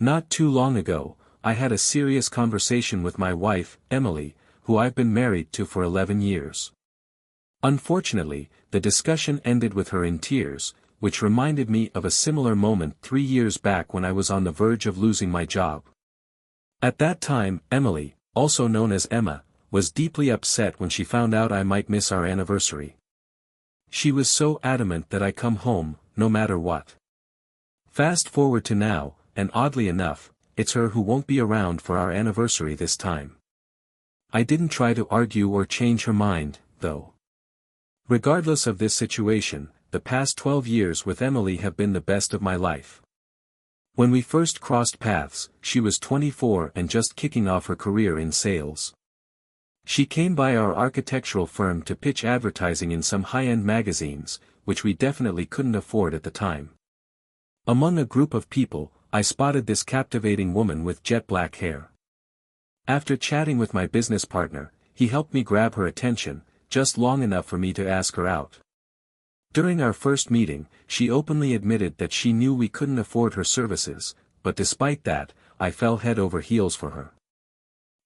Not too long ago, I had a serious conversation with my wife, Emily, who I've been married to for 11 years. Unfortunately, the discussion ended with her in tears, which reminded me of a similar moment 3 years back when I was on the verge of losing my job. At that time, Emily, also known as Emma, was deeply upset when she found out I might miss our anniversary. She was so adamant that I come home, no matter what. Fast forward to now, and oddly enough, it's her who won't be around for our anniversary this time. I didn't try to argue or change her mind, though. Regardless of this situation, the past 12 years with Emily have been the best of my life. When we first crossed paths, she was 24 and just kicking off her career in sales. She came by our architectural firm to pitch advertising in some high-end magazines, which we definitely couldn't afford at the time. Among a group of people, I spotted this captivating woman with jet black hair. After chatting with my business partner, he helped me grab her attention, just long enough for me to ask her out. During our first meeting, she openly admitted that she knew we couldn't afford her services, but despite that, I fell head over heels for her.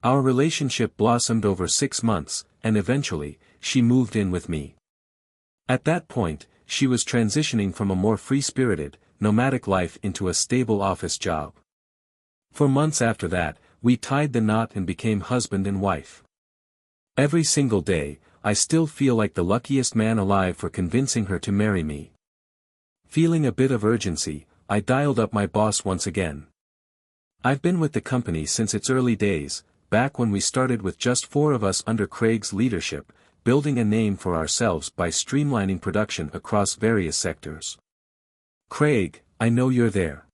Our relationship blossomed over 6 months, and eventually, she moved in with me. At that point, she was transitioning from a more free-spirited, nomadic life into a stable office job. For months after that, we tied the knot and became husband and wife. Every single day, I still feel like the luckiest man alive for convincing her to marry me. Feeling a bit of urgency, I dialed up my boss once again. I've been with the company since its early days, back when we started with just 4 of us under Craig's leadership, building a name for ourselves by streamlining production across various sectors. "Craig, I know you're there.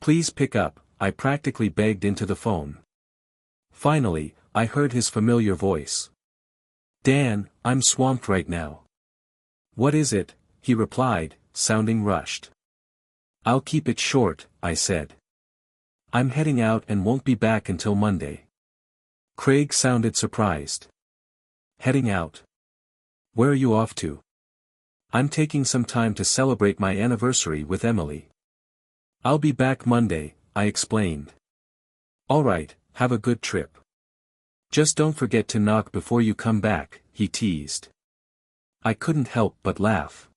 Please pick up," I practically begged into the phone. Finally, I heard his familiar voice. "Dan, I'm swamped right now." "What is it?" he replied, sounding rushed. "I'll keep it short," I said. "I'm heading out and won't be back until Monday." Craig sounded surprised. "Heading out? Where are you off to?" "I'm taking some time to celebrate my anniversary with Emily." "I'll be back Monday," I explained. "All right, have a good trip. Just don't forget to knock before you come back," he teased. I couldn't help but laugh.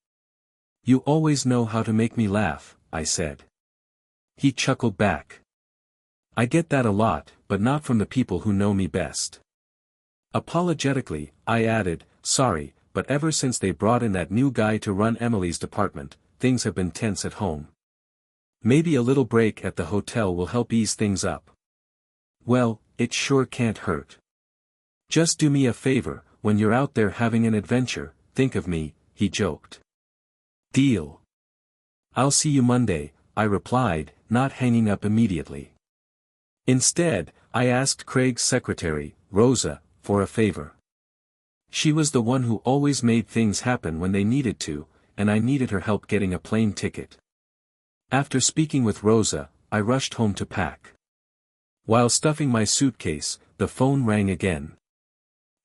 "You always know how to make me laugh," I said. He chuckled back. "I get that a lot, but not from the people who know me best." Apologetically, I added, "Sorry, but ever since they brought in that new guy to run Emily's department, things have been tense at home. Maybe a little break at the hotel will help ease things up." "Well, it sure can't hurt. Just do me a favor, when you're out there having an adventure, think of me," he joked. "Deal. I'll see you Monday," I replied, not hanging up immediately. Instead, I asked Craig's secretary, Rosa, for a favor. She was the one who always made things happen when they needed to, and I needed her help getting a plane ticket. After speaking with Rosa, I rushed home to pack. While stuffing my suitcase, the phone rang again.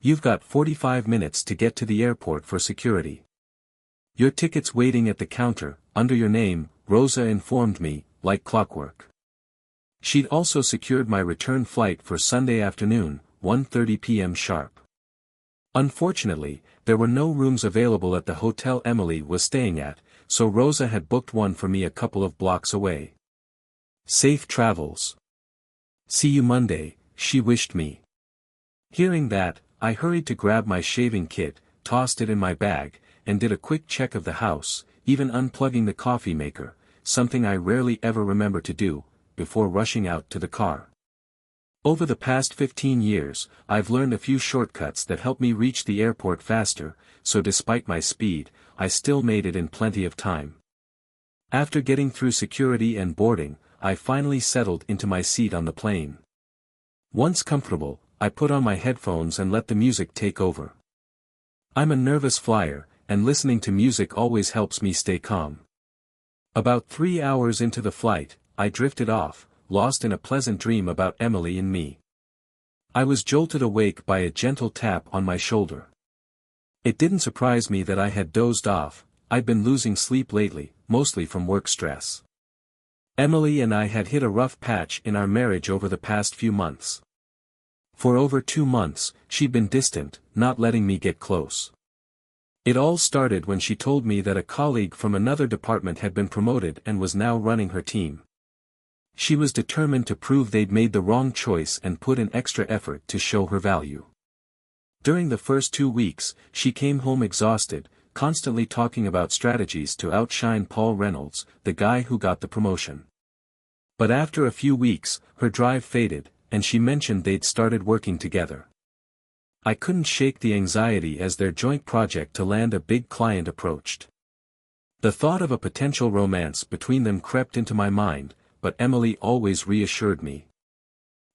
"You've got 45 minutes to get to the airport for security. Your ticket's waiting at the counter, under your name," Rosa informed me, like clockwork. She'd also secured my return flight for Sunday afternoon, 1:30 p.m. sharp. Unfortunately, there were no rooms available at the hotel Emily was staying at, so Rosa had booked one for me a couple of blocks away. "Safe travels. See you Monday," she wished me. Hearing that, I hurried to grab my shaving kit, tossed it in my bag, and did a quick check of the house, even unplugging the coffee maker, something I rarely ever remember to do, before rushing out to the car. Over the past 15 years, I've learned a few shortcuts that help me reach the airport faster, so despite my speed, I still made it in plenty of time. After getting through security and boarding, I finally settled into my seat on the plane. Once comfortable, I put on my headphones and let the music take over. I'm a nervous flyer, and listening to music always helps me stay calm. About 3 hours into the flight, I drifted off, lost in a pleasant dream about Emily and me. I was jolted awake by a gentle tap on my shoulder. It didn't surprise me that I had dozed off. I'd been losing sleep lately, mostly from work stress. Emily and I had hit a rough patch in our marriage over the past few months. For over 2 months, she'd been distant, not letting me get close. It all started when she told me that a colleague from another department had been promoted and was now running her team. She was determined to prove they'd made the wrong choice and put in extra effort to show her value. During the first 2 weeks, she came home exhausted, constantly talking about strategies to outshine Paul Reynolds, the guy who got the promotion. But after a few weeks, her drive faded, and she mentioned they'd started working together. I couldn't shake the anxiety as their joint project to land a big client approached. The thought of a potential romance between them crept into my mind, but Emily always reassured me.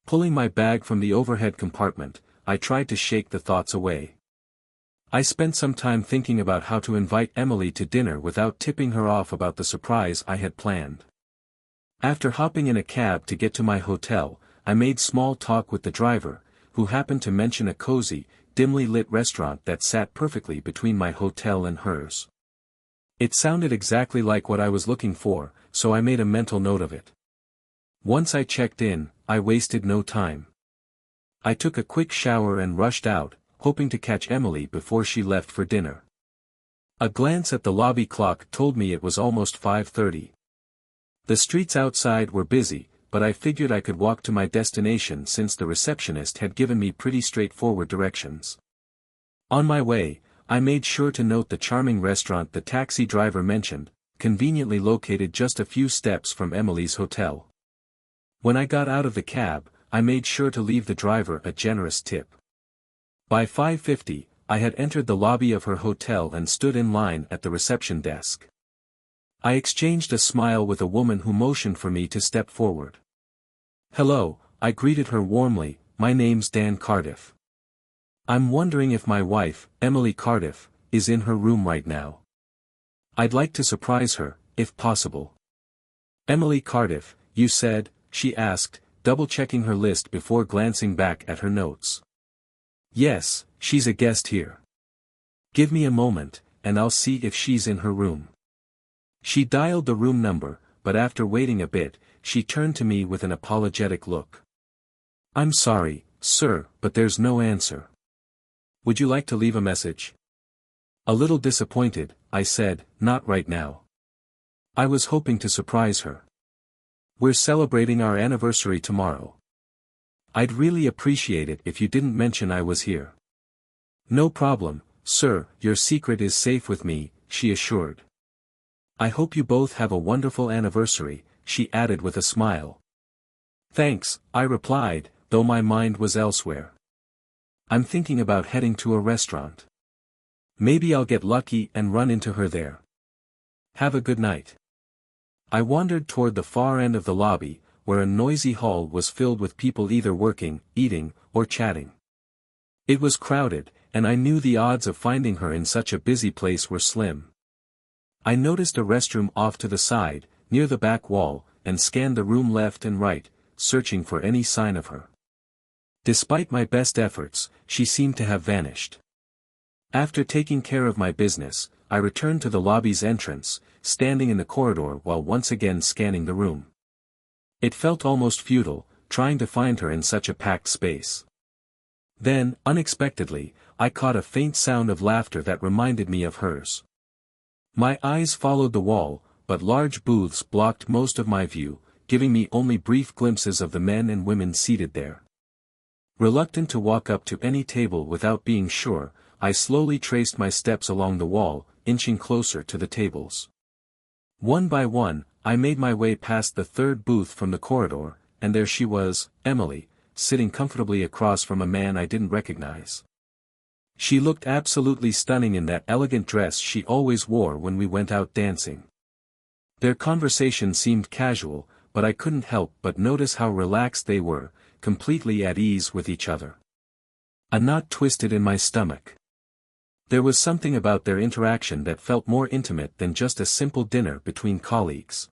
Pulling my bag from the overhead compartment, I tried to shake the thoughts away. I spent some time thinking about how to invite Emily to dinner without tipping her off about the surprise I had planned. After hopping in a cab to get to my hotel, I made small talk with the driver, who happened to mention a cozy, dimly lit restaurant that sat perfectly between my hotel and hers. It sounded exactly like what I was looking for, so I made a mental note of it. Once I checked in, I wasted no time. I took a quick shower and rushed out, hoping to catch Emily before she left for dinner. A glance at the lobby clock told me it was almost 5:30. The streets outside were busy, but I figured I could walk to my destination since the receptionist had given me pretty straightforward directions. On my way, I made sure to note the charming restaurant the taxi driver mentioned, conveniently located just a few steps from Emily's hotel. When I got out of the cab, I made sure to leave the driver a generous tip. By 5:50, I had entered the lobby of her hotel and stood in line at the reception desk. I exchanged a smile with a woman who motioned for me to step forward. "Hello," I greeted her warmly, "my name's Dan Cardiff. I'm wondering if my wife, Emily Cardiff, is in her room right now. I'd like to surprise her, if possible." "Emily Cardiff, you said?" she asked, double-checking her list before glancing back at her notes. "Yes, she's a guest here. Give me a moment, and I'll see if she's in her room." She dialed the room number, but after waiting a bit, she turned to me with an apologetic look. "I'm sorry, sir, but there's no answer. Would you like to leave a message?" A little disappointed, I said, "Not right now. I was hoping to surprise her. We're celebrating our anniversary tomorrow. I'd really appreciate it if you didn't mention I was here." "No problem, sir, your secret is safe with me," she assured. "I hope you both have a wonderful anniversary," she added with a smile. "Thanks," I replied, though my mind was elsewhere. "I'm thinking about heading to a restaurant. Maybe I'll get lucky and run into her there. Have a good night." I wandered toward the far end of the lobby, where a noisy hall was filled with people either working, eating, or chatting. It was crowded, and I knew the odds of finding her in such a busy place were slim. I noticed a restroom off to the side, near the back wall, and scanned the room left and right, searching for any sign of her. Despite my best efforts, she seemed to have vanished. After taking care of my business, I returned to the lobby's entrance, standing in the corridor while once again scanning the room. It felt almost futile, trying to find her in such a packed space. Then, unexpectedly, I caught a faint sound of laughter that reminded me of hers. My eyes followed the wall, but large booths blocked most of my view, giving me only brief glimpses of the men and women seated there. Reluctant to walk up to any table without being sure, I slowly traced my steps along the wall, inching closer to the tables. One by one, I made my way past the third booth from the corridor, and there she was, Emily, sitting comfortably across from a man I didn't recognize. She looked absolutely stunning in that elegant dress she always wore when we went out dancing. Their conversation seemed casual, but I couldn't help but notice how relaxed they were, completely at ease with each other. A knot twisted in my stomach. There was something about their interaction that felt more intimate than just a simple dinner between colleagues.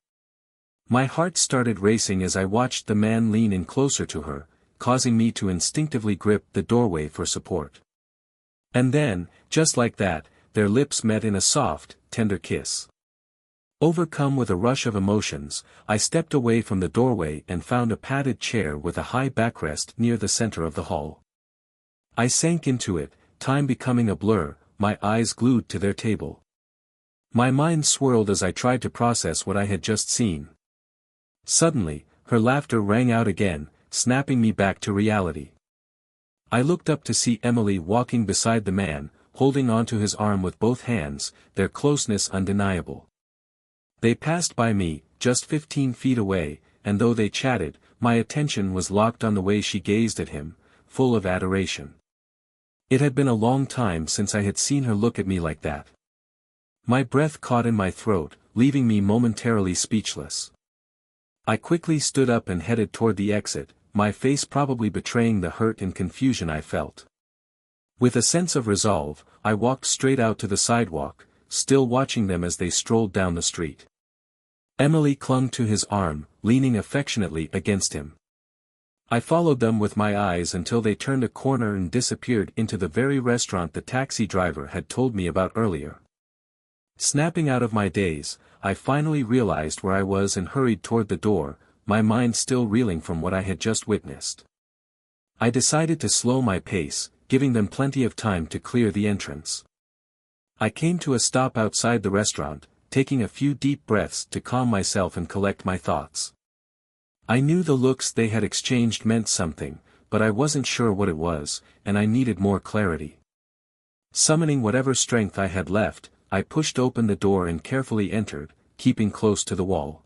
My heart started racing as I watched the man lean in closer to her, causing me to instinctively grip the doorway for support. And then, just like that, their lips met in a soft, tender kiss. Overcome with a rush of emotions, I stepped away from the doorway and found a padded chair with a high backrest near the center of the hall. I sank into it, time becoming a blur, my eyes glued to their table. My mind swirled as I tried to process what I had just seen. Suddenly, her laughter rang out again, snapping me back to reality. I looked up to see Emily walking beside the man, holding onto his arm with both hands, their closeness undeniable. They passed by me, just 15 feet away, and though they chatted, my attention was locked on the way she gazed at him, full of adoration. It had been a long time since I had seen her look at me like that. My breath caught in my throat, leaving me momentarily speechless. I quickly stood up and headed toward the exit, my face probably betraying the hurt and confusion I felt. With a sense of resolve, I walked straight out to the sidewalk, still watching them as they strolled down the street. Emily clung to his arm, leaning affectionately against him. I followed them with my eyes until they turned a corner and disappeared into the very restaurant the taxi driver had told me about earlier. Snapping out of my daze, I finally realized where I was and hurried toward the door, my mind still reeling from what I had just witnessed. I decided to slow my pace, giving them plenty of time to clear the entrance. I came to a stop outside the restaurant, taking a few deep breaths to calm myself and collect my thoughts. I knew the looks they had exchanged meant something, but I wasn't sure what it was, and I needed more clarity. Summoning whatever strength I had left, I pushed open the door and carefully entered, keeping close to the wall.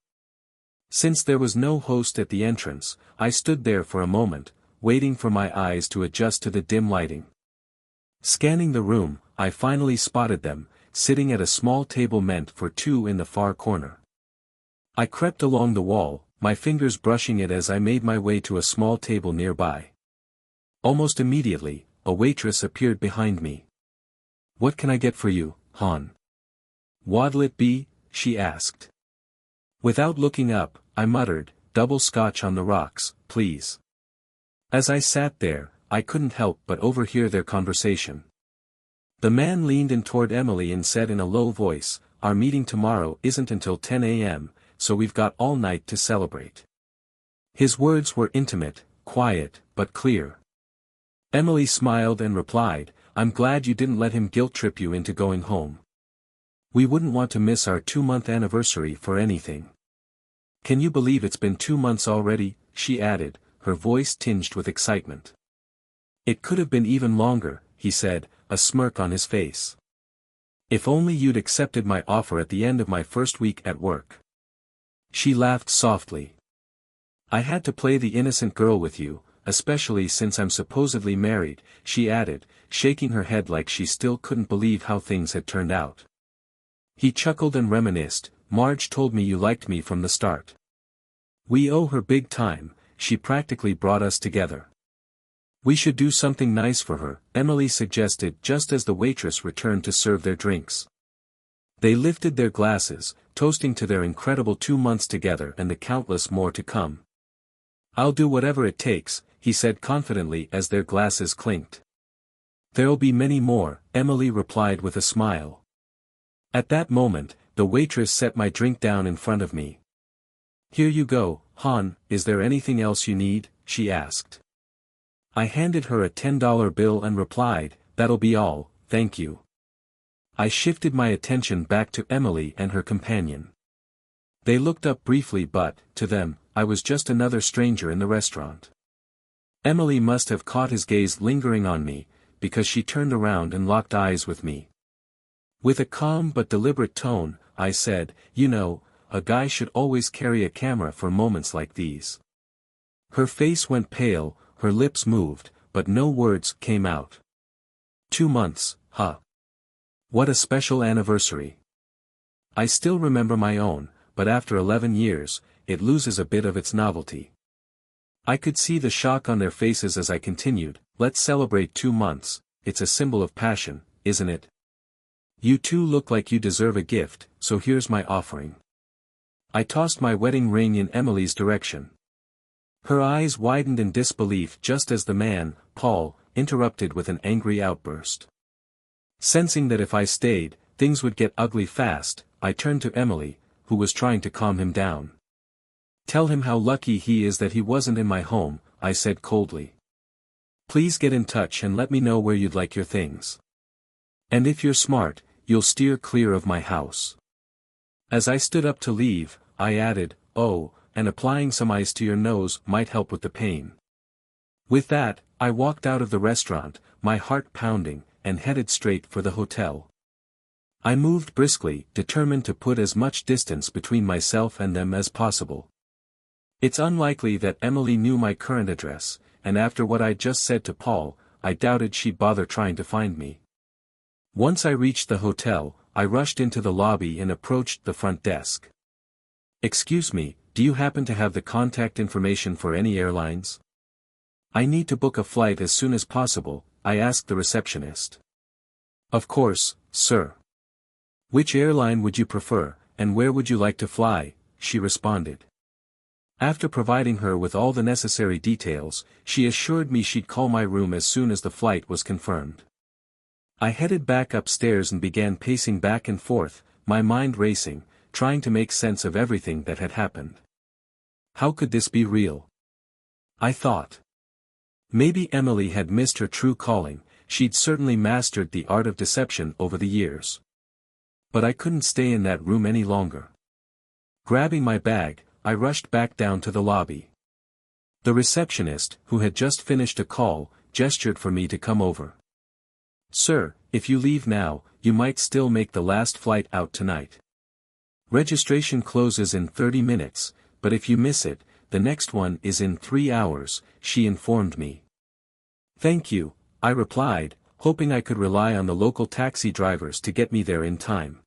Since there was no host at the entrance, I stood there for a moment, waiting for my eyes to adjust to the dim lighting. Scanning the room, I finally spotted them, sitting at a small table meant for two in the far corner. I crept along the wall, my fingers brushing it as I made my way to a small table nearby. Almost immediately, a waitress appeared behind me. "What can I get for you, hon?" "What'll it be?" she asked. Without looking up, I muttered, "Double scotch on the rocks, please." As I sat there, I couldn't help but overhear their conversation. The man leaned in toward Emily and said in a low voice, "Our meeting tomorrow isn't until 10 a.m., so we've got all night to celebrate." His words were intimate, quiet, but clear. Emily smiled and replied, "I'm glad you didn't let him guilt-trip you into going home. We wouldn't want to miss our 2-month anniversary for anything." "Can you believe it's been 2 months already?" she added, her voice tinged with excitement. "It could have been even longer," he said, a smirk on his face. "If only you'd accepted my offer at the end of my first week at work." She laughed softly. "I had to play the innocent girl with you, especially since I'm supposedly married," she added, shaking her head like she still couldn't believe how things had turned out. He chuckled and reminisced, "Marge told me you liked me from the start. We owe her big time, she practically brought us together." "We should do something nice for her," Emily suggested just as the waitress returned to serve their drinks. They lifted their glasses, toasting to their incredible 2 months together and the countless more to come. "I'll do whatever it takes," he said confidently as their glasses clinked. "There'll be many more," Emily replied with a smile. At that moment, the waitress set my drink down in front of me. "Here you go, hon, is there anything else you need?" she asked. I handed her a $10 bill and replied, "That'll be all, thank you." I shifted my attention back to Emily and her companion. They looked up briefly but, to them, I was just another stranger in the restaurant. Emily must have caught his gaze lingering on me, because she turned around and locked eyes with me. With a calm but deliberate tone, I said, "You know, a guy should always carry a camera for moments like these." Her face went pale, her lips moved, but no words came out. 2 months, huh? What a special anniversary. I still remember my own, but after 11 years, it loses a bit of its novelty. I could see the shock on their faces as I continued, "Let's celebrate 2 months, it's a symbol of passion, isn't it? You two look like you deserve a gift, so here's my offering." I tossed my wedding ring in Emily's direction. Her eyes widened in disbelief just as the man, Paul, interrupted with an angry outburst. Sensing that if I stayed, things would get ugly fast, I turned to Emily, who was trying to calm him down. "Tell him how lucky he is that he wasn't in my home," I said coldly. "Please get in touch and let me know where you'd like your things. And if you're smart, you'll steer clear of my house." As I stood up to leave, I added, "Oh, and applying some ice to your nose might help with the pain." With that, I walked out of the restaurant, my heart pounding, and headed straight for the hotel. I moved briskly, determined to put as much distance between myself and them as possible. It's unlikely that Emily knew my current address, and after what I'd just said to Paul, I doubted she'd bother trying to find me. Once I reached the hotel, I rushed into the lobby and approached the front desk. "Excuse me, do you happen to have the contact information for any airlines? I need to book a flight as soon as possible," I asked the receptionist. "Of course, sir. Which airline would you prefer, and where would you like to fly?" she responded. After providing her with all the necessary details, she assured me she'd call my room as soon as the flight was confirmed. I headed back upstairs and began pacing back and forth, my mind racing, trying to make sense of everything that had happened. How could this be real? I thought. Maybe Emily had missed her true calling, she'd certainly mastered the art of deception over the years. But I couldn't stay in that room any longer. Grabbing my bag, I rushed back down to the lobby. The receptionist, who had just finished a call, gestured for me to come over. "Sir, if you leave now, you might still make the last flight out tonight. Registration closes in 30 minutes, but if you miss it, the next one is in 3 hours, she informed me. "Thank you," I replied, hoping I could rely on the local taxi drivers to get me there in time.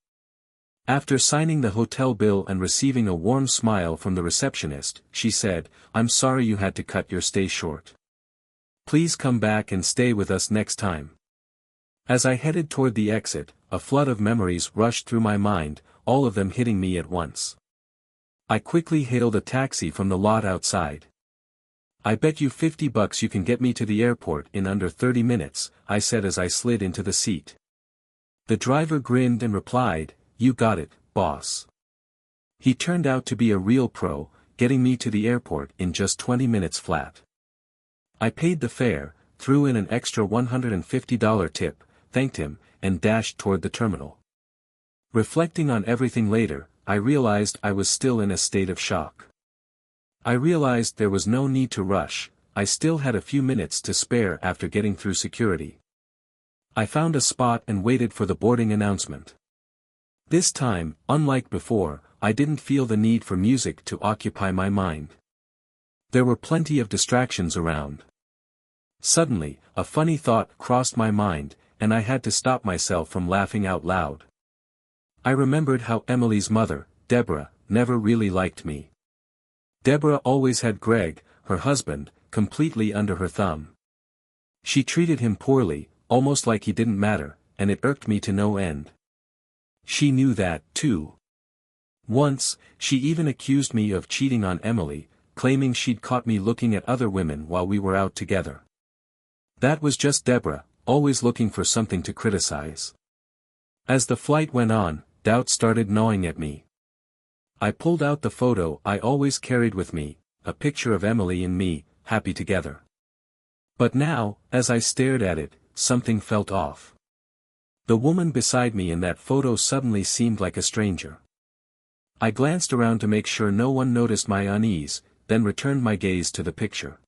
After signing the hotel bill and receiving a warm smile from the receptionist, she said, "I'm sorry you had to cut your stay short. Please come back and stay with us next time." As I headed toward the exit, a flood of memories rushed through my mind, all of them hitting me at once. I quickly hailed a taxi from the lot outside. "I bet you $50 you can get me to the airport in under 30 minutes, I said as I slid into the seat. The driver grinned and replied, "You got it, boss." He turned out to be a real pro, getting me to the airport in just 20 minutes flat. I paid the fare, threw in an extra $150 tip, thanked him, and dashed toward the terminal. Reflecting on everything later, I realized I was still in a state of shock. I realized there was no need to rush, I still had a few minutes to spare after getting through security. I found a spot and waited for the boarding announcement. This time, unlike before, I didn't feel the need for music to occupy my mind. There were plenty of distractions around. Suddenly, a funny thought crossed my mind, and I had to stop myself from laughing out loud. I remembered how Emily's mother, Deborah, never really liked me. Deborah always had Greg, her husband, completely under her thumb. She treated him poorly, almost like he didn't matter, and it irked me to no end. She knew that, too. Once, she even accused me of cheating on Emily, claiming she'd caught me looking at other women while we were out together. That was just Deborah, always looking for something to criticize. As the flight went on, doubt started gnawing at me. I pulled out the photo I always carried with me, a picture of Emily and me, happy together. But now, as I stared at it, something felt off. The woman beside me in that photo suddenly seemed like a stranger. I glanced around to make sure no one noticed my unease, then returned my gaze to the picture.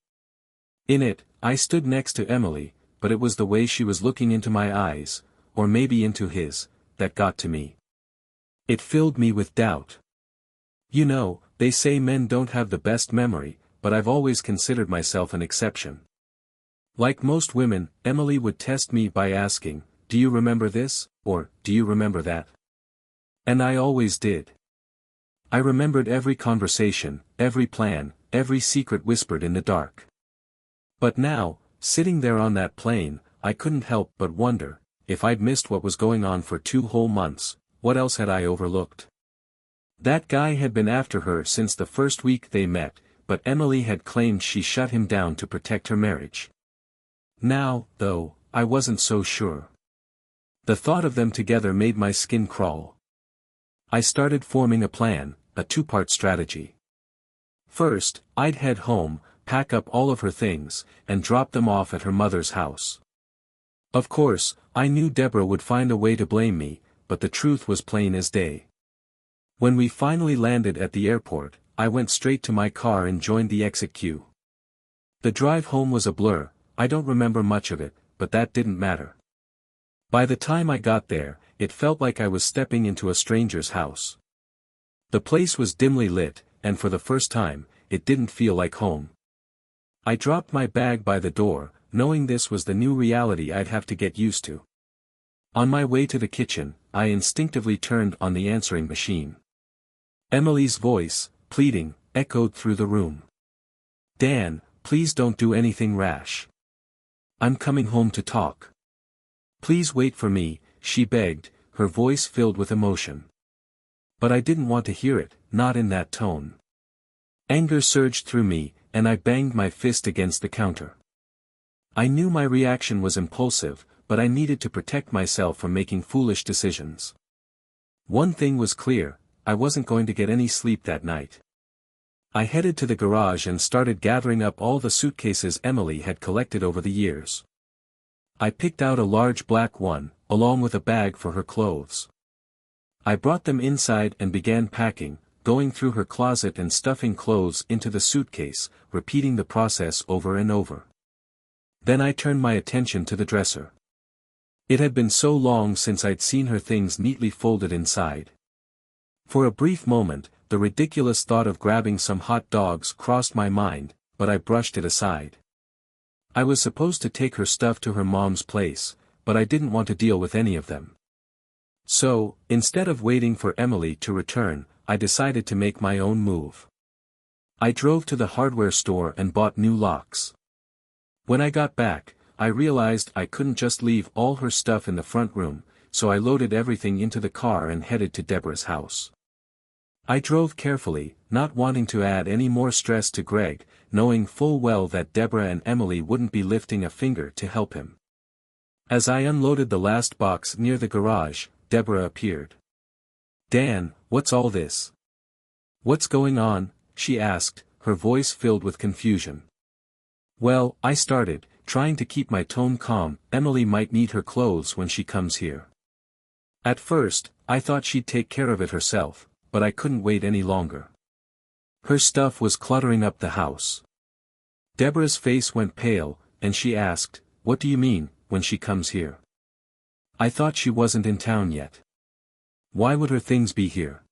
In it, I stood next to Emily, but it was the way she was looking into my eyes, or maybe into his, that got to me. It filled me with doubt. You know, they say men don't have the best memory, but I've always considered myself an exception. Like most women, Emily would test me by asking, "Do you remember this, or, do you remember that?" And I always did. I remembered every conversation, every plan, every secret whispered in the dark. But now, sitting there on that plane, I couldn't help but wonder, if I'd missed what was going on for 2 whole months, what else had I overlooked? That guy had been after her since the first week they met, but Emily had claimed she shut him down to protect her marriage. Now, though, I wasn't so sure. The thought of them together made my skin crawl. I started forming a plan, a two-part strategy. First, I'd head home, pack up all of her things, and drop them off at her mother's house. Of course, I knew Deborah would find a way to blame me, but the truth was plain as day. When we finally landed at the airport, I went straight to my car and joined the exit queue. The drive home was a blur. I don't remember much of it, but that didn't matter. By the time I got there, it felt like I was stepping into a stranger's house. The place was dimly lit, and for the first time, it didn't feel like home. I dropped my bag by the door, knowing this was the new reality I'd have to get used to. On my way to the kitchen, I instinctively turned on the answering machine. Emily's voice, pleading, echoed through the room. "Dan, please don't do anything rash. I'm coming home to talk. Please wait for me," she begged, her voice filled with emotion. But I didn't want to hear it, not in that tone. Anger surged through me, and I banged my fist against the counter. I knew my reaction was impulsive, but I needed to protect myself from making foolish decisions. One thing was clear, I wasn't going to get any sleep that night. I headed to the garage and started gathering up all the suitcases Emily had collected over the years. I picked out a large black one, along with a bag for her clothes. I brought them inside and began packing, going through her closet and stuffing clothes into the suitcase, repeating the process over and over. Then I turned my attention to the dresser. It had been so long since I'd seen her things neatly folded inside. For a brief moment, the ridiculous thought of grabbing some hot dogs crossed my mind, but I brushed it aside. I was supposed to take her stuff to her mom's place, but I didn't want to deal with any of them. So, instead of waiting for Emily to return, I decided to make my own move. I drove to the hardware store and bought new locks. When I got back, I realized I couldn't just leave all her stuff in the front room, so I loaded everything into the car and headed to Deborah's house. I drove carefully, not wanting to add any more stress to Greg, knowing full well that Deborah and Emily wouldn't be lifting a finger to help him. As I unloaded the last box near the garage, Deborah appeared. "Dan, what's all this? What's going on?" she asked, her voice filled with confusion. "Well," I started, trying to keep my tone calm, "Emily might need her clothes when she comes here. At first, I thought she'd take care of it herself, but I couldn't wait any longer. Her stuff was cluttering up the house." Deborah's face went pale, and she asked, "What do you mean, when she comes here? I thought she wasn't in town yet. Why would her things be here?"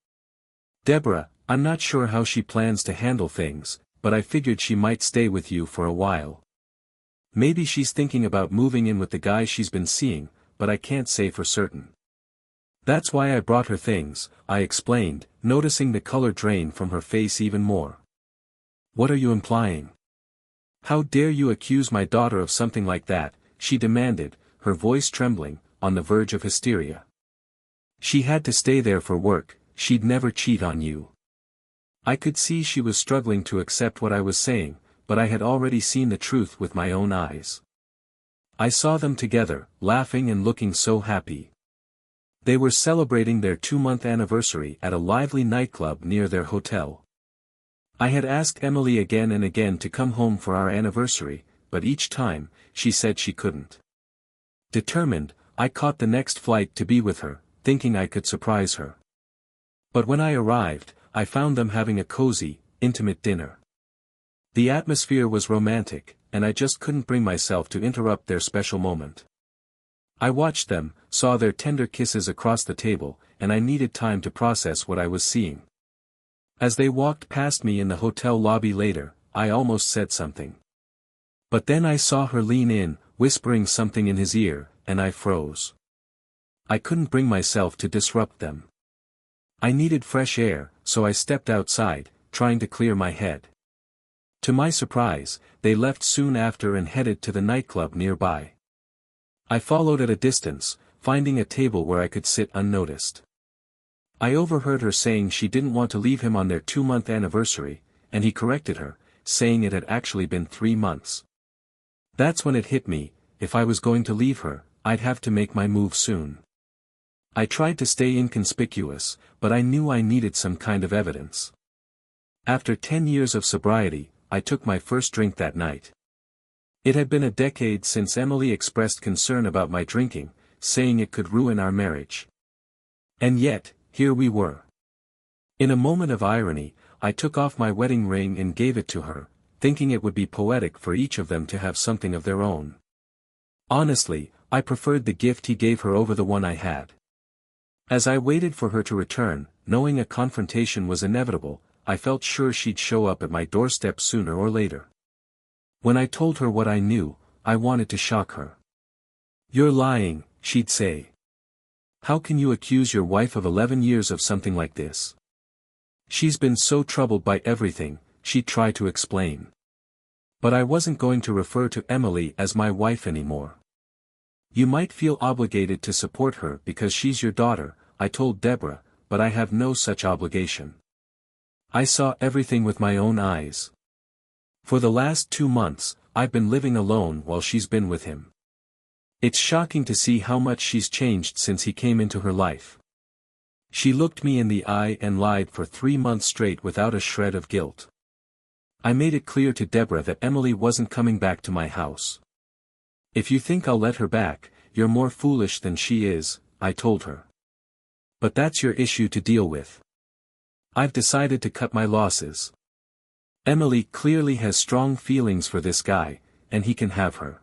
"Deborah, I'm not sure how she plans to handle things, but I figured she might stay with you for a while. Maybe she's thinking about moving in with the guy she's been seeing, but I can't say for certain. That's why I brought her things," I explained, noticing the color drain from her face even more. "What are you implying? How dare you accuse my daughter of something like that?" she demanded, her voice trembling, on the verge of hysteria. "She had to stay there for work, she'd never cheat on you." I could see she was struggling to accept what I was saying, but I had already seen the truth with my own eyes. I saw them together, laughing and looking so happy. They were celebrating their 2-month anniversary at a lively nightclub near their hotel. I had asked Emily again and again to come home for our anniversary, but each time, she said she couldn't. Determined, I caught the next flight to be with her, thinking I could surprise her. But when I arrived, I found them having a cozy, intimate dinner. The atmosphere was romantic, and I just couldn't bring myself to interrupt their special moment. I watched them, saw their tender kisses across the table, and I needed time to process what I was seeing. As they walked past me in the hotel lobby later, I almost said something. But then I saw her lean in, whispering something in his ear, and I froze. I couldn't bring myself to disrupt them. I needed fresh air, so I stepped outside, trying to clear my head. To my surprise, they left soon after and headed to the nightclub nearby. I followed at a distance, finding a table where I could sit unnoticed. I overheard her saying she didn't want to leave him on their 2-month anniversary, and he corrected her, saying it had actually been 3 months. That's when it hit me, if I was going to leave her, I'd have to make my move soon. I tried to stay inconspicuous, but I knew I needed some kind of evidence. After 10 years of sobriety, I took my first drink that night. It had been a decade since Emily expressed concern about my drinking, saying it could ruin our marriage. And yet, here we were. In a moment of irony, I took off my wedding ring and gave it to her, thinking it would be poetic for each of them to have something of their own. Honestly, I preferred the gift he gave her over the one I had. As I waited for her to return, knowing a confrontation was inevitable, I felt sure she'd show up at my doorstep sooner or later. When I told her what I knew, I wanted to shock her. "You're lying," she'd say. "How can you accuse your wife of 11 years of something like this? She's been so troubled by everything," she'd try to explain. But I wasn't going to refer to Emily as my wife anymore. "You might feel obligated to support her because she's your daughter," I told Deborah, "but I have no such obligation. I saw everything with my own eyes. For the last 2 months, I've been living alone while she's been with him. It's shocking to see how much she's changed since he came into her life." She looked me in the eye and lied for 3 months straight without a shred of guilt. I made it clear to Deborah that Emily wasn't coming back to my house. "If you think I'll let her back, you're more foolish than she is," I told her. "But that's your issue to deal with. I've decided to cut my losses. Emily clearly has strong feelings for this guy, and he can have her.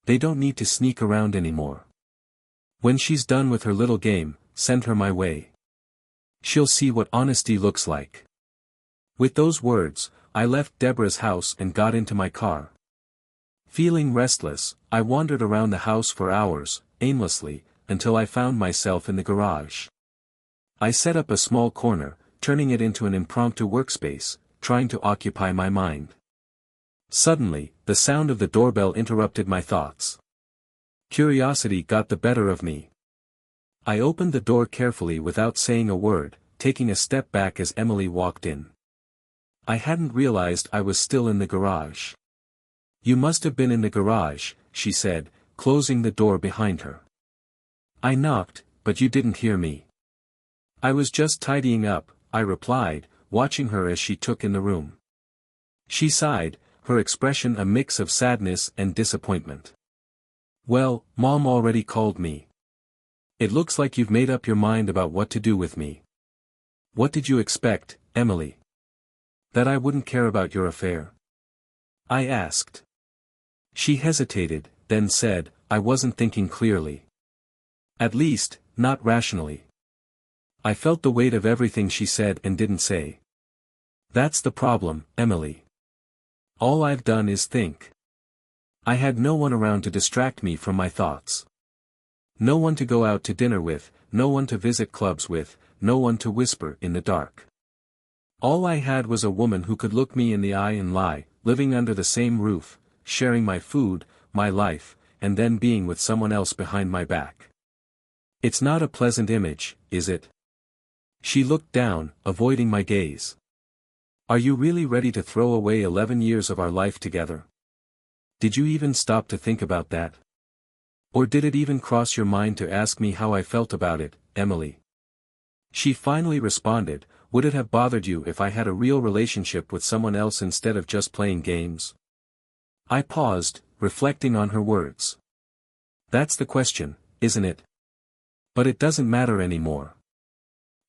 They don't need to sneak around anymore. When she's done with her little game, send her my way. She'll see what honesty looks like." With those words, I left Deborah's house and got into my car. Feeling restless, I wandered around the house for hours, aimlessly, until I found myself in the garage. I set up a small corner, turning it into an impromptu workspace, trying to occupy my mind. Suddenly, the sound of the doorbell interrupted my thoughts. Curiosity got the better of me. I opened the door carefully without saying a word, taking a step back as Emily walked in. I hadn't realized I was still in the garage. "You must have been in the garage," she said, closing the door behind her. "I knocked, but you didn't hear me." "I was just tidying up," I replied, watching her as she took in the room. She sighed, her expression a mix of sadness and disappointment. "Well, Mom already called me. It looks like you've made up your mind about what to do with me." "What did you expect, Emily? That I wouldn't care about your affair?" I asked. She hesitated, then said, "I wasn't thinking clearly. At least, not rationally." I felt the weight of everything she said and didn't say. "That's the problem, Emily. All I've done is think. I had no one around to distract me from my thoughts. No one to go out to dinner with, no one to visit clubs with, no one to whisper in the dark. All I had was a woman who could look me in the eye and lie, living under the same roof, sharing my food, my life, and then being with someone else behind my back. It's not a pleasant image, is it?" She looked down, avoiding my gaze. "Are you really ready to throw away 11 years of our life together? Did you even stop to think about that? Or did it even cross your mind to ask me how I felt about it, Emily?" She finally responded, "Would it have bothered you if I had a real relationship with someone else instead of just playing games?" I paused, reflecting on her words. "That's the question, isn't it? But it doesn't matter anymore.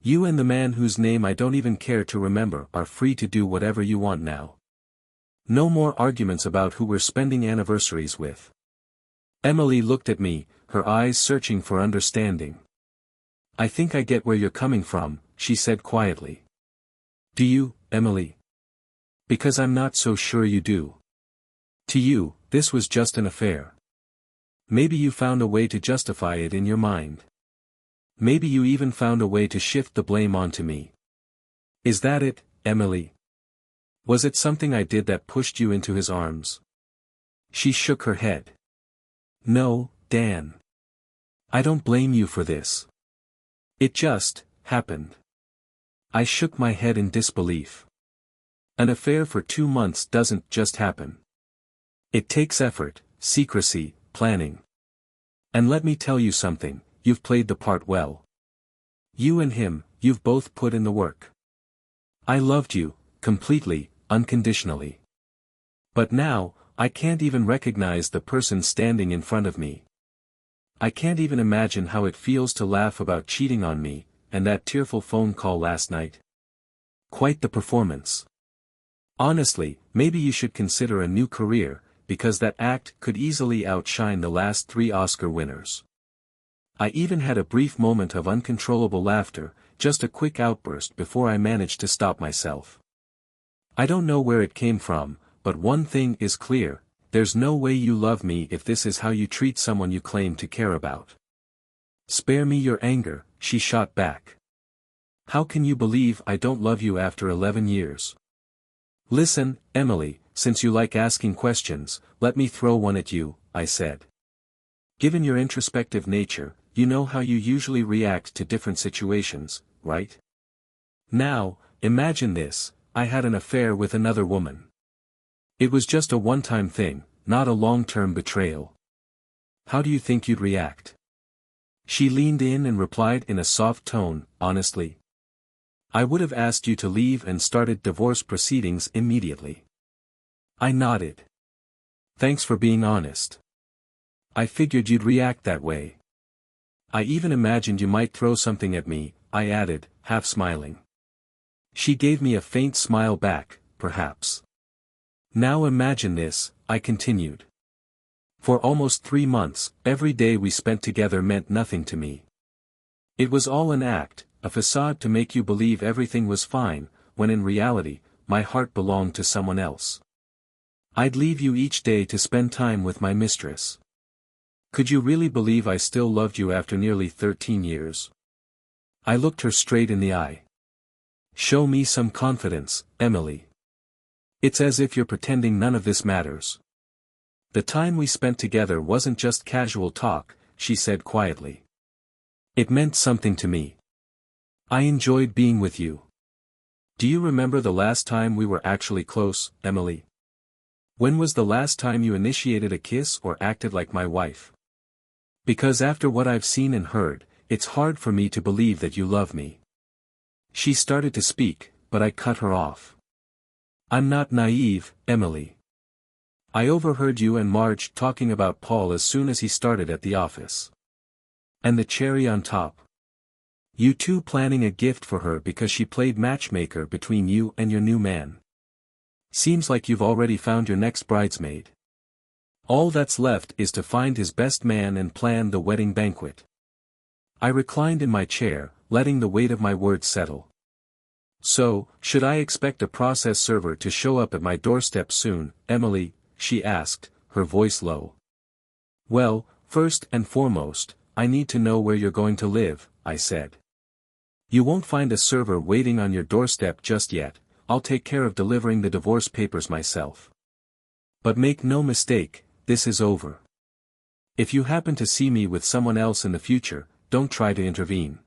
You and the man whose name I don't even care to remember are free to do whatever you want now. No more arguments about who we're spending anniversaries with." Emily looked at me, her eyes searching for understanding. "I think I get where you're coming from," she said quietly. "Do you, Emily? Because I'm not so sure you do. To you, this was just an affair. Maybe you found a way to justify it in your mind. Maybe you even found a way to shift the blame onto me. Is that it, Emily? Was it something I did that pushed you into his arms?" She shook her head. "No, Dan. I don't blame you for this. It just happened." I shook my head in disbelief. An affair for 2 months doesn't just happen. It takes effort, secrecy, planning. And let me tell you something, you've played the part well. You and him, you've both put in the work. I loved you, completely, unconditionally. But now, I can't even recognize the person standing in front of me. I can't even imagine how it feels to laugh about cheating on me, and that tearful phone call last night. Quite the performance. Honestly, maybe you should consider a new career, because that act could easily outshine the last 3 Oscar winners. I even had a brief moment of uncontrollable laughter, just a quick outburst before I managed to stop myself. I don't know where it came from, but one thing is clear, there's no way you love me if this is how you treat someone you claim to care about. Spare me your anger, she shot back. How can you believe I don't love you after 11 years? Listen, Emily, since you like asking questions, let me throw one at you, I said. Given your introspective nature, you know how you usually react to different situations, right? Now, imagine this, I had an affair with another woman. It was just a one-time thing, not a long-term betrayal. How do you think you'd react? She leaned in and replied in a soft tone, honestly. I would have asked you to leave and started divorce proceedings immediately. I nodded. Thanks for being honest. I figured you'd react that way. I even imagined you might throw something at me, I added, half smiling. She gave me a faint smile back, perhaps. Now imagine this, I continued. For almost 3 months, every day we spent together meant nothing to me. It was all an act, a facade to make you believe everything was fine, when in reality, my heart belonged to someone else. I'd leave you each day to spend time with my mistress. Could you really believe I still loved you after nearly 13 years? I looked her straight in the eye. Show me some confidence, Emily. It's as if you're pretending none of this matters. The time we spent together wasn't just casual talk, she said quietly. It meant something to me. I enjoyed being with you. Do you remember the last time we were actually close, Emily? When was the last time you initiated a kiss or acted like my wife? Because after what I've seen and heard, it's hard for me to believe that you love me. She started to speak, but I cut her off. I'm not naive, Emily. I overheard you and Marge talking about Paul as soon as he started at the office. And the cherry on top. You two planning a gift for her because she played matchmaker between you and your new man. Seems like you've already found your next bridesmaid. All that's left is to find his best man and plan the wedding banquet. I reclined in my chair, letting the weight of my words settle. So, should I expect a process server to show up at my doorstep soon, Emily? She asked, her voice low. Well, first and foremost, I need to know where you're going to live, I said. You won't find a server waiting on your doorstep just yet, I'll take care of delivering the divorce papers myself. But make no mistake, this is over. If you happen to see me with someone else in the future, don't try to intervene.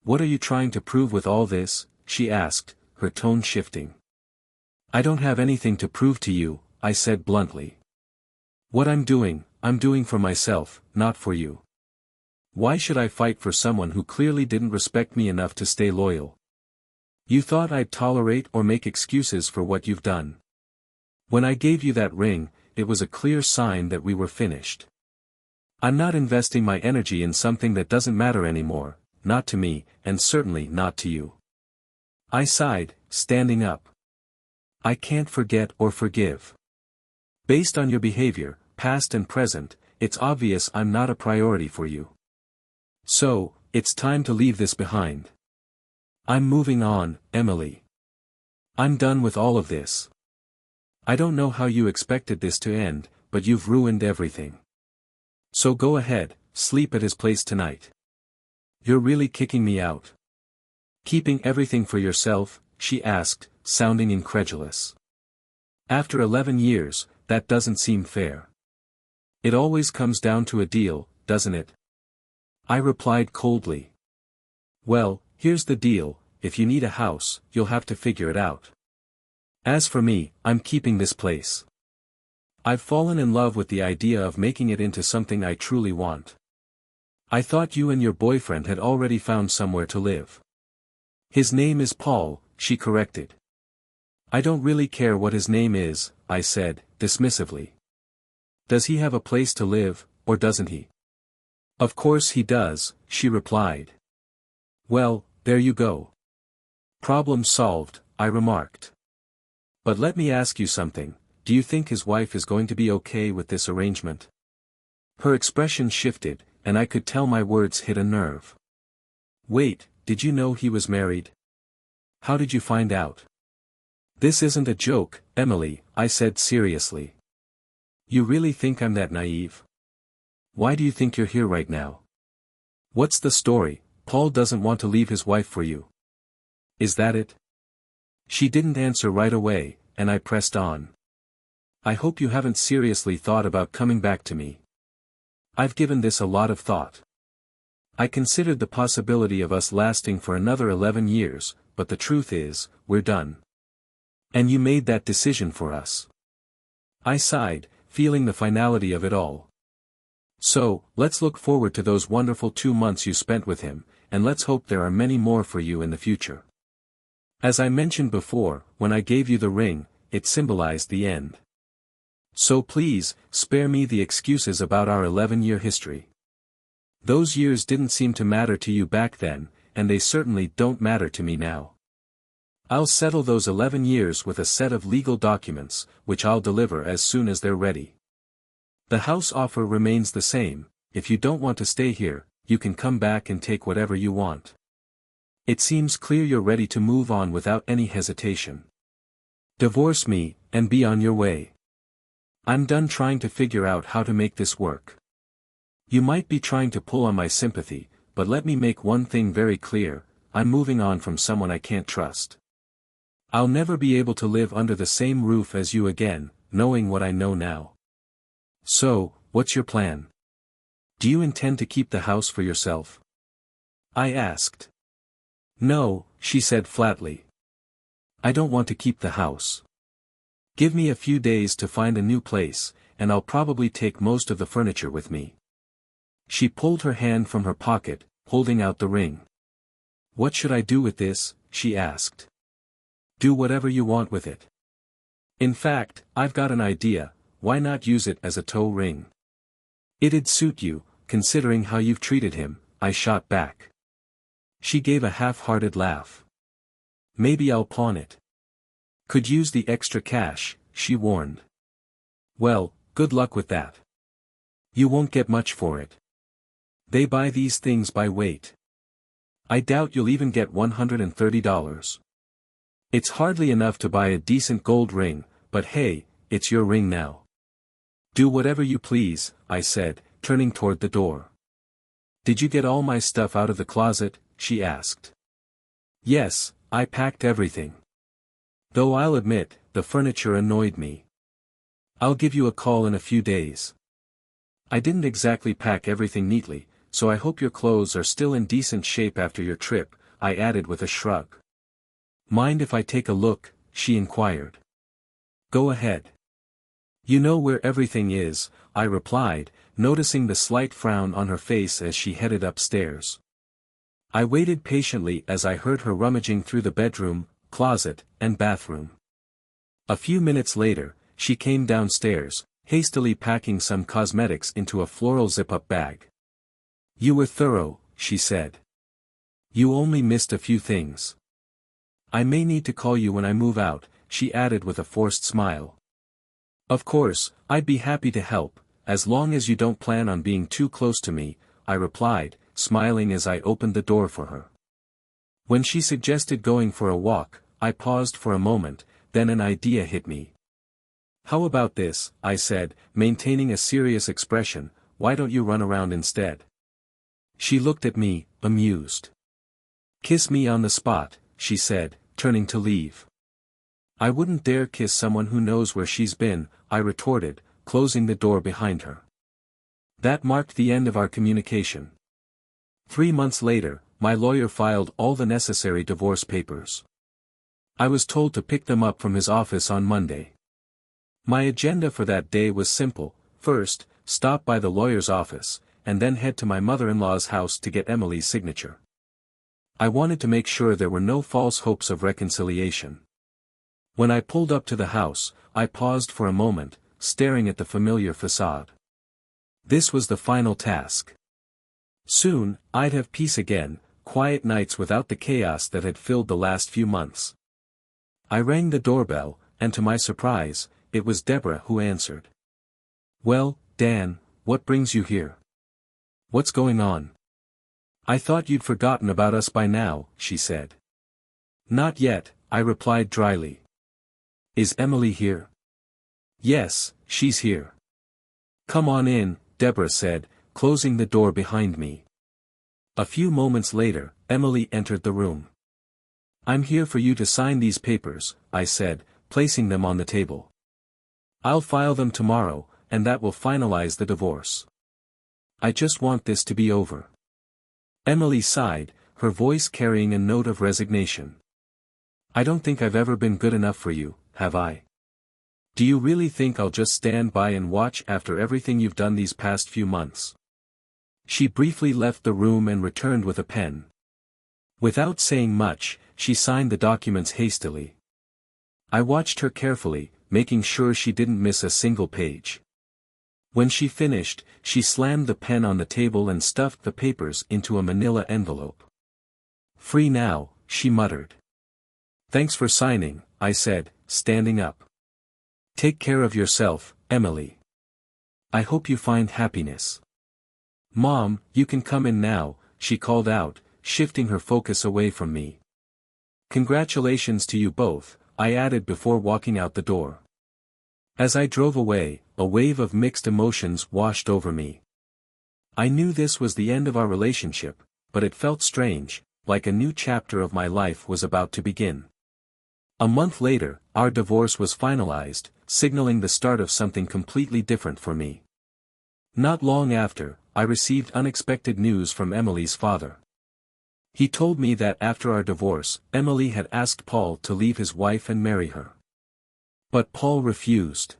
What are you trying to prove with all this? She asked, her tone shifting. I don't have anything to prove to you, I said bluntly. What I'm doing for myself, not for you. Why should I fight for someone who clearly didn't respect me enough to stay loyal? You thought I'd tolerate or make excuses for what you've done. When I gave you that ring, it was a clear sign that we were finished. I'm not investing my energy in something that doesn't matter anymore, not to me, and certainly not to you. I sighed, standing up. I can't forget or forgive. Based on your behavior, past and present, it's obvious I'm not a priority for you. So, it's time to leave this behind. I'm moving on, Emily. I'm done with all of this. I don't know how you expected this to end, but you've ruined everything. So go ahead, sleep at his place tonight. You're really kicking me out. Keeping everything for yourself? She asked, sounding incredulous. After 11 years, that doesn't seem fair. It always comes down to a deal, doesn't it? I replied coldly. Well, here's the deal, if you need a house, you'll have to figure it out. As for me, I'm keeping this place. I've fallen in love with the idea of making it into something I truly want. I thought you and your boyfriend had already found somewhere to live. His name is Paul, she corrected. I don't really care what his name is, I said, dismissively. Does he have a place to live, or doesn't he? Of course he does, she replied. Well, there you go. Problem solved, I remarked. But let me ask you something, do you think his wife is going to be okay with this arrangement? Her expression shifted, and I could tell my words hit a nerve. Wait, did you know he was married? How did you find out? This isn't a joke, Emily, I said seriously. You really think I'm that naive? Why do you think you're here right now? What's the story? Paul doesn't want to leave his wife for you. Is that it? She didn't answer right away, and I pressed on. I hope you haven't seriously thought about coming back to me. I've given this a lot of thought. I considered the possibility of us lasting for another 11 years, but the truth is, we're done. And you made that decision for us. I sighed, feeling the finality of it all. So, let's look forward to those wonderful 2 months you spent with him, and let's hope there are many more for you in the future. As I mentioned before, when I gave you the ring, it symbolized the end. So please, spare me the excuses about our 11-year history. Those years didn't seem to matter to you back then, and they certainly don't matter to me now. I'll settle those 11 years with a set of legal documents, which I'll deliver as soon as they're ready. The house offer remains the same. If you don't want to stay here, you can come back and take whatever you want. It seems clear you're ready to move on without any hesitation. Divorce me, and be on your way. I'm done trying to figure out how to make this work. You might be trying to pull on my sympathy, but let me make one thing very clear, I'm moving on from someone I can't trust. I'll never be able to live under the same roof as you again, knowing what I know now. So, what's your plan? Do you intend to keep the house for yourself? I asked. No, she said flatly. I don't want to keep the house. Give me a few days to find a new place, and I'll probably take most of the furniture with me. She pulled her hand from her pocket, holding out the ring. What should I do with this? She asked. Do whatever you want with it. In fact, I've got an idea, why not use it as a toe ring? It'd suit you, considering how you've treated him, I shot back. She gave a half-hearted laugh. Maybe I'll pawn it. Could use the extra cash, she warned. Well, good luck with that. You won't get much for it. They buy these things by weight. I doubt you'll even get $130. It's hardly enough to buy a decent gold ring, but hey, it's your ring now. Do whatever you please, I said, turning toward the door. Did you get all my stuff out of the closet? She asked. Yes, I packed everything. Though I'll admit, the furniture annoyed me. I'll give you a call in a few days. I didn't exactly pack everything neatly, so I hope your clothes are still in decent shape after your trip, I added with a shrug. Mind if I take a look? She inquired. Go ahead. You know where everything is, I replied, noticing the slight frown on her face as she headed upstairs. I waited patiently as I heard her rummaging through the bedroom, closet, and bathroom. A few minutes later, she came downstairs, hastily packing some cosmetics into a floral zip-up bag. You were thorough, she said. You only missed a few things. I may need to call you when I move out, she added with a forced smile. Of course, I'd be happy to help, as long as you don't plan on being too close to me, I replied, smiling as I opened the door for her. When she suggested going for a walk, I paused for a moment, then an idea hit me. How about this, I said, maintaining a serious expression, why don't you run around instead? She looked at me, amused. Kiss me on the spot, she said, turning to leave. I wouldn't dare kiss someone who knows where she's been, I retorted, closing the door behind her. That marked the end of our communication. 3 months later, my lawyer filed all the necessary divorce papers. I was told to pick them up from his office on Monday. My agenda for that day was simple: first, stop by the lawyer's office, and then head to my mother-in-law's house to get Emily's signature. I wanted to make sure there were no false hopes of reconciliation. When I pulled up to the house, I paused for a moment, staring at the familiar facade. This was the final task. Soon, I'd have peace again, quiet nights without the chaos that had filled the last few months. I rang the doorbell, and to my surprise, it was Deborah who answered. "Well, Dan, what brings you here? What's going on?" "I thought you'd forgotten about us by now," she said. "Not yet," I replied dryly. "Is Emily here?" "Yes, she's here." "Come on in," Deborah said, closing the door behind me. A few moments later, Emily entered the room. "I'm here for you to sign these papers," I said, placing them on the table. "I'll file them tomorrow, and that will finalize the divorce. I just want this to be over." Emily sighed, her voice carrying a note of resignation. "I don't think I've ever been good enough for you, have I? Do you really think I'll just stand by and watch after everything you've done these past few months?" She briefly left the room and returned with a pen. Without saying much, she signed the documents hastily. I watched her carefully, making sure she didn't miss a single page. When she finished, she slammed the pen on the table and stuffed the papers into a manila envelope. "Free now," she muttered. "Thanks for signing," I said, standing up. "Take care of yourself, Emily. I hope you find happiness." "Mom, you can come in now," she called out, shifting her focus away from me. "Congratulations to you both," I added before walking out the door. As I drove away, a wave of mixed emotions washed over me. I knew this was the end of our relationship, but it felt strange, like a new chapter of my life was about to begin. A month later, our divorce was finalized, signaling the start of something completely different for me. Not long after, I received unexpected news from Emily's father. He told me that after our divorce, Emily had asked Paul to leave his wife and marry her. But Paul refused.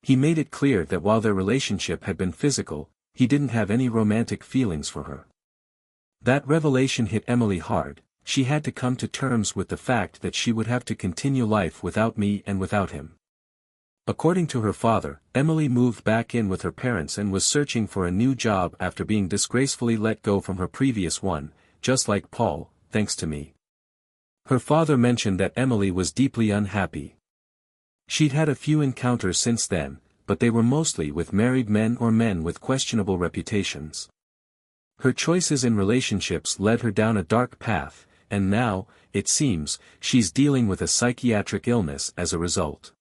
He made it clear that while their relationship had been physical, he didn't have any romantic feelings for her. That revelation hit Emily hard. She had to come to terms with the fact that she would have to continue life without me and without him. According to her father, Emily moved back in with her parents and was searching for a new job after being disgracefully let go from her previous one, just like Paul, thanks to me. Her father mentioned that Emily was deeply unhappy. She'd had a few encounters since then, but they were mostly with married men or men with questionable reputations. Her choices in relationships led her down a dark path, and now, it seems, she's dealing with a psychiatric illness as a result.